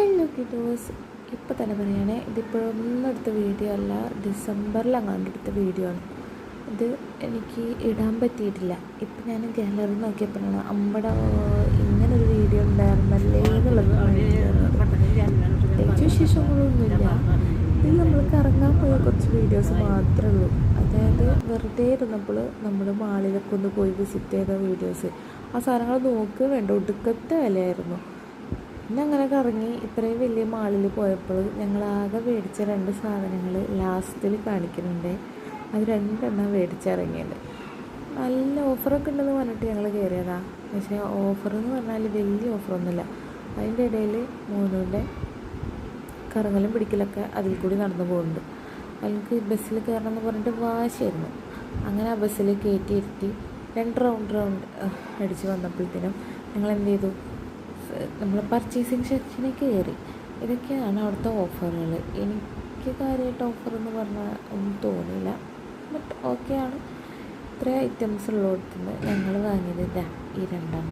Hello kiddos, ഇപ്പോൾ തന്നെ പറയുകയാണെ, ഇതിപ്പോഴൊന്നും എടുത്ത വീഡിയോ അല്ല, ഡിസംബറിലെങ്ങാണ്ട് എടുത്ത വീഡിയോ ആണ്. ഇത് എനിക്ക് ഇടാൻ പറ്റിയിട്ടില്ല. ഇപ്പം ഞാൻ ഗാലറി നോക്കിയപ്പോഴാണ് അമ്പടെ ഇങ്ങനൊരു വീഡിയോ ഉണ്ടായിരുന്നല്ലേ എന്നുള്ളത്. പ്രത്യേകിച്ച് വിശേഷങ്ങളൊന്നുമില്ല. ഇതിൽ നമ്മൾ കറങ്ങാൻ പോയ കുറച്ച് വീഡിയോസ് മാത്രമേ ഉള്ളൂ. അതായത് വെറുതെ ഇരുന്നപ്പോൾ നമ്മൾ മാളിലൊക്കെ ഒന്ന് പോയി വിസിറ്റ് ചെയ്ത വീഡിയോസ്. ആ സാധനങ്ങൾ നോക്കുക വേണ്ട, ഒടുക്കത്തെ വിലയായിരുന്നു. പിന്നെ അങ്ങനെ കറങ്ങി ഇത്രയും വലിയ മാളിൽ പോയപ്പോൾ ഞങ്ങളാകെ മേടിച്ച 2 സാധനങ്ങൾ ലാസ്റ്റിൽ കാണിക്കുന്നുണ്ട്. അത് 2 എണ്ണം മേടിച്ചിറങ്ങിയത്. നല്ല ഓഫറൊക്കെ ഉണ്ടെന്ന് പറഞ്ഞിട്ട് ഞങ്ങൾ കയറിയതാണ്. പക്ഷേ ഓഫർ എന്ന് പറഞ്ഞാൽ വലിയ ഓഫറൊന്നുമില്ല. അതിൻ്റെ ഇടയിൽ മോനുവിൻ്റെ കറങ്ങലും പിടിക്കലൊക്കെ അതിൽ കൂടി നടന്നു പോകുന്നുണ്ട്. അവൾക്ക് ബസ്സിൽ കയറണം എന്ന് പറഞ്ഞിട്ട് വാശിയായിരുന്നു. അങ്ങനെ ആ ബസ്സിൽ കയറ്റിയിരുത്തി 2 റൗണ്ട് അടിച്ച് വന്നപ്പോഴത്തേനും ഞങ്ങൾ എന്ത് ചെയ്തു, നമ്മൾ പർച്ചേസിങ് സെക്ഷനിൽ കയറി. ഇതൊക്കെയാണ് അവിടുത്തെ ഓഫറുകൾ. എനിക്ക് കാര്യമായിട്ട് ഓഫർ എന്ന് പറഞ്ഞാൽ ഒന്നും തോന്നിയില്ല. ബട്ട് ഓക്കെയാണ്. ഇത്രയും ഐറ്റംസ് ഉള്ളിടത്തുനിന്ന് ഞങ്ങൾ വാങ്ങിയത് ഈ 2